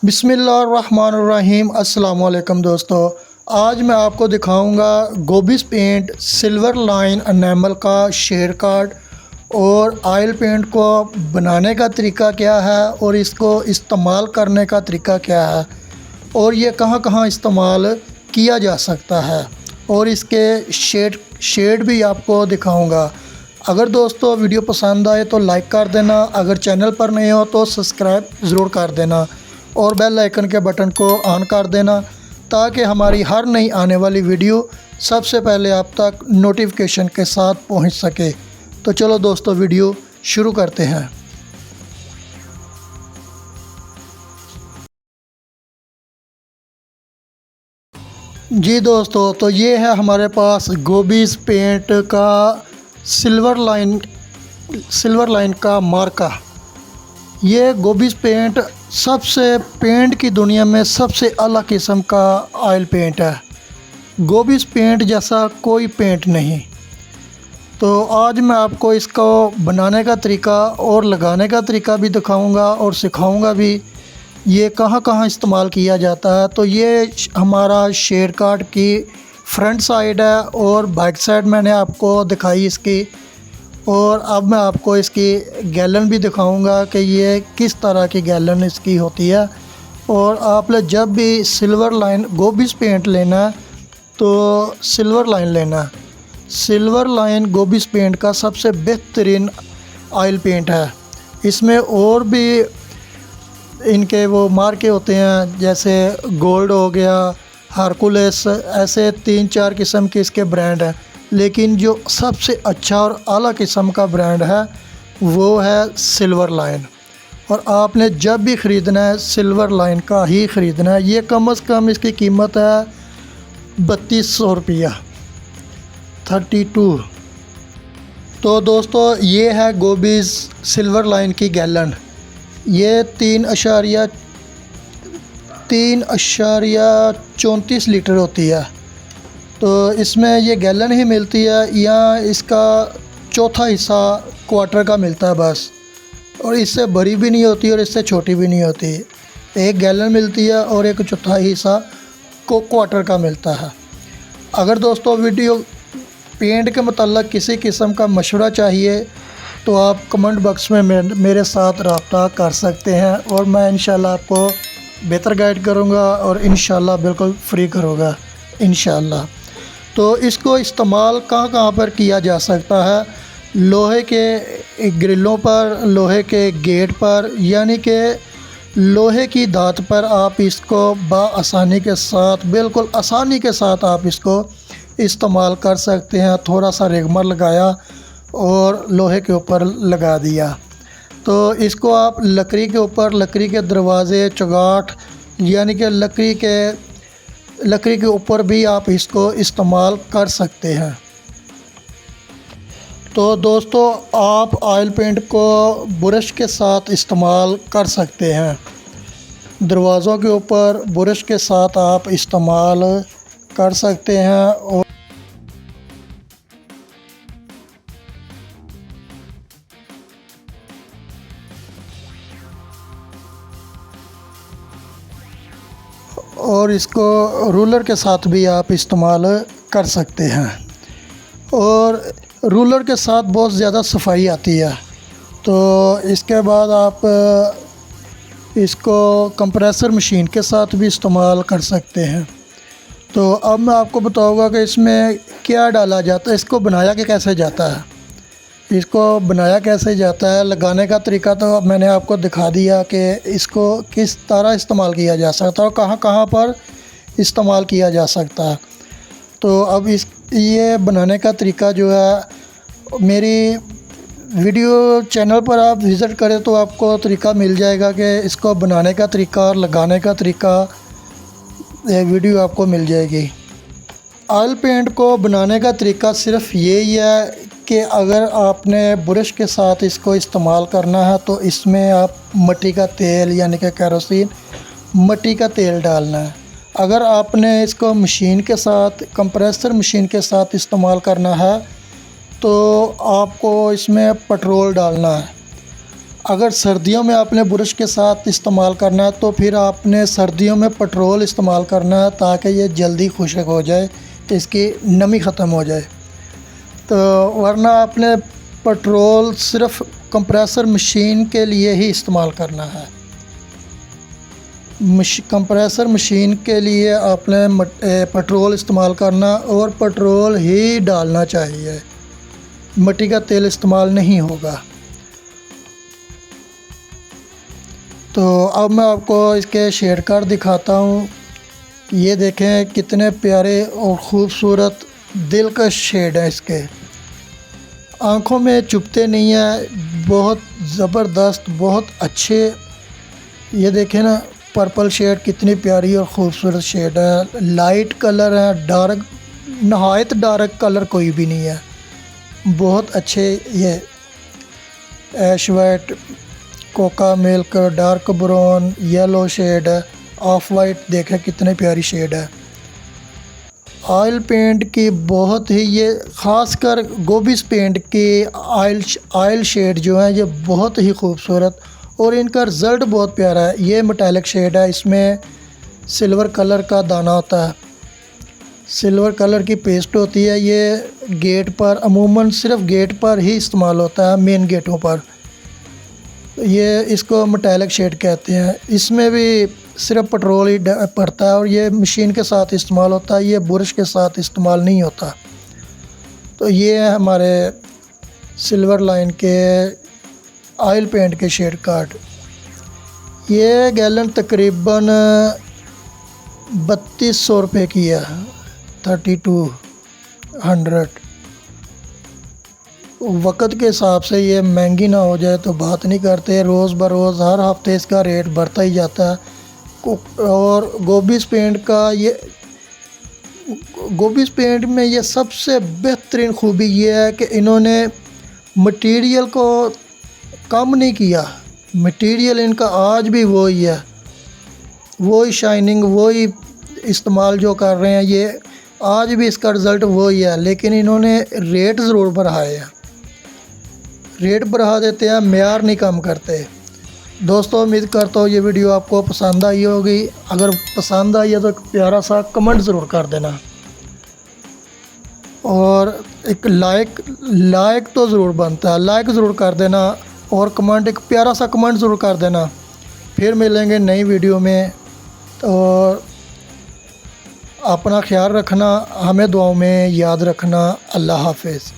बिस्मिल्लाहिर्रहमानिर्रहीम। अस्सलाम वालेकुम दोस्तों, आज मैं आपको दिखाऊंगा गोबिस पेंट सिल्वर लाइन एनामल का शेड कार्ड और ऑयल पेंट को बनाने का तरीका क्या है और इसको इस्तेमाल करने का तरीका क्या है और ये कहाँ कहाँ इस्तेमाल किया जा सकता है और इसके शेड भी आपको दिखाऊंगा। अगर दोस्तों वीडियो पसंद आए तो लाइक कर देना, अगर चैनल पर नए हो तो सब्सक्राइब ज़रूर कर देना और बेल आइकन के बटन को ऑन कर देना ताकि हमारी हर नई आने वाली वीडियो सबसे पहले आप तक नोटिफिकेशन के साथ पहुंच सके। तो चलो दोस्तों वीडियो शुरू करते हैं। जी दोस्तों, तो ये है हमारे पास गोबिस पेंट का सिल्वर लाइन का मार्का। ये गोबिस पेंट पेंट की दुनिया में सबसे अलग किस्म का ऑयल पेंट है। गोबिस पेंट जैसा कोई पेंट नहीं। तो आज मैं आपको इसको बनाने का तरीका और लगाने का तरीका भी दिखाऊंगा और सिखाऊंगा भी ये कहाँ कहाँ इस्तेमाल किया जाता है। तो ये हमारा शेड कार्ड की फ्रंट साइड है और बैक साइड मैंने आपको दिखाई इसकी, और अब मैं आपको इसकी गैलन भी दिखाऊंगा कि ये किस तरह की गैलन इसकी होती है। और आपने जब भी सिल्वर लाइन गोबिस पेंट लेना है तो सिल्वर लाइन लेना। सिल्वर लाइन गोबिस पेंट का सबसे बेहतरीन ऑयल पेंट है। इसमें और भी इनके वो मार्के होते हैं, जैसे गोल्ड हो गया, हरकुलेस, ऐसे 3-4 किस्म के इसके ब्रांड हैं, लेकिन जो सबसे अच्छा और आला किस्म का ब्रांड है वो है सिल्वर लाइन। और आपने जब भी ख़रीदना है सिल्वर लाइन का ही ख़रीदना है। ये कम से कम इसकी कीमत है 3200 रुपया, 32। तो दोस्तों ये है गोबिस सिल्वर लाइन की गैलन। ये 3.34 लीटर होती है। तो इसमें ये गैलन ही मिलती है या इसका चौथा हिस्सा क्वार्टर का मिलता है बस, और इससे बड़ी भी नहीं होती और इससे छोटी भी नहीं होती। एक गैलन मिलती है और एक चौथाई हिस्सा को क्वार्टर का मिलता है। अगर दोस्तों वीडियो पेंट के मतलब किसी किस्म का मशवरा चाहिए तो आप कमेंट बॉक्स में मेरे साथ रब्ता कर सकते हैं और मैं इंशाल्लाह आपको बेहतर गाइड करूँगा और इंशाल्लाह बिल्कुल फ्री करूँगा इंशाल्लाह। तो इसको इस्तेमाल कहाँ कहाँ पर किया जा सकता है? लोहे के ग्रिलों पर, लोहे के गेट पर, यानी कि लोहे की दात पर आप इसको आसानी के साथ, बिल्कुल आसानी के साथ आप इसको इस्तेमाल कर सकते हैं। थोड़ा सा रेगमर लगाया और लोहे के ऊपर लगा दिया। तो इसको आप लकड़ी के ऊपर, लकड़ी के दरवाज़े, चौगाठ, यानी कि लकड़ी के ऊपर भी आप इसको इस्तेमाल कर सकते हैं। तो दोस्तों आप ऑयल पेंट को ब्रश के साथ इस्तेमाल कर सकते हैं। दरवाज़ों के ऊपर ब्रश के साथ आप इस्तेमाल कर सकते हैं। और इसको रूलर के साथ भी आप इस्तेमाल कर सकते हैं। और रूलर के साथ बहुत ज़्यादा सफाई आती है। तो इसके बाद आप इसको कंप्रेसर मशीन के साथ भी इस्तेमाल कर सकते हैं। तो अब मैं आपको बताऊंगा कि इसमें क्या डाला जाता है, इसको बनाया कि कैसे जाता है। इसको बनाया कैसे जाता है, लगाने का तरीका तो मैंने आपको दिखा दिया कि इसको किस तरह इस्तेमाल किया जा सकता है और कहाँ कहाँ पर इस्तेमाल किया जा सकता है। तो अब ये बनाने का तरीका जो है मेरी वीडियो चैनल पर आप विज़िट करें तो आपको तरीका मिल जाएगा कि इसको बनाने का तरीका और लगाने का तरीका, वीडियो आपको मिल जाएगी। ऑयल पेंट को बनाने का तरीका सिर्फ यही है कि अगर आपने ब्रश के साथ इसको इस्तेमाल करना है तो इसमें आप मिट्टी का तेल, यानी कि केरोसिन, मिट्टी का तेल डालना है। अगर आपने इसको मशीन के साथ, कंप्रेसर मशीन के साथ इस्तेमाल करना है तो आपको इसमें पेट्रोल डालना है। अगर सर्दियों में आपने ब्रश के साथ इस्तेमाल करना है तो फिर आपने सर्दियों में पेट्रोल इस्तेमाल करना है ताकि ये जल्दी खुश्क हो जाए, इसकी नमी ख़त्म हो जाए। तो वरना आपने पेट्रोल सिर्फ़ कंप्रेसर मशीन के लिए ही इस्तेमाल करना है। कंप्रेसर मशीन के लिए आपने पेट्रोल इस्तेमाल करना और पेट्रोल ही डालना चाहिए, मिट्टी का तेल इस्तेमाल नहीं होगा। तो अब मैं आपको इसके शेड कार्ड दिखाता हूँ। ये देखें कितने प्यारे और ख़ूबसूरत दिलकश शेड है इसके, आँखों में चुभते नहीं है, बहुत ज़बरदस्त, बहुत अच्छे। ये देखें ना, पर्पल शेड कितनी प्यारी और ख़ूबसूरत शेड है। लाइट कलर है, डार्क, नहायत डार्क कलर कोई भी नहीं है, बहुत अच्छे। ये ash white, cocoa milk, dark brown, yellow shade है, ऑफ वाइट, देखें कितनी प्यारी शेड है। ऑयल पेंट की बहुत ही, ये ख़ासकर गोबिस पेंट की ऑयल शेड जो है ये बहुत ही खूबसूरत और इनका रिज़ल्ट बहुत प्यारा है। ये मेटालिक शेड है, इसमें सिल्वर कलर का दाना होता है, सिल्वर कलर की पेस्ट होती है। ये गेट पर अमूमन सिर्फ गेट पर ही इस्तेमाल होता है, मेन गेटों पर। ये इसको मेटालिक शेड कहते हैं। इसमें भी सिर्फ पेट्रोल ही पड़ता है और ये मशीन के साथ इस्तेमाल होता है, ये ब्रश के साथ इस्तेमाल नहीं होता। तो ये है हमारे सिल्वर लाइन के ऑयल पेंट के शेड कार्ड। ये गैलन तकरीबन 3200 रुपये की है, 3200। वक़्त के हिसाब से ये महंगी ना हो जाए तो बात नहीं करते, रोज़ बरोज़ हर हफ्ते इसका रेट बढ़ता ही जाता है। और गोबिस पेंट का, ये गोबिस पेंट में ये सबसे बेहतरीन खूबी ये है कि इन्होंने मटेरियल को कम नहीं किया। मटेरियल इनका आज भी वही है, वही शाइनिंग, वही इस्तेमाल जो कर रहे हैं, ये आज भी इसका रिज़ल्ट वही है। लेकिन इन्होंने रेट ज़रूर बढ़ाए हैं, रेट बढ़ा देते हैं, मेयार नहीं कम करते। दोस्तों, उम्मीद करता हूँ ये वीडियो आपको पसंद आई होगी। अगर पसंद आई है तो एक प्यारा सा कमेंट ज़रूर कर देना और एक लाइक तो ज़रूर बनता है, लाइक ज़रूर कर देना और कमेंट, एक प्यारा सा कमेंट ज़रूर कर देना। फिर मिलेंगे नई वीडियो में। और अपना ख्याल रखना, हमें दुआओं में याद रखना। अल्लाह हाफ़िज़।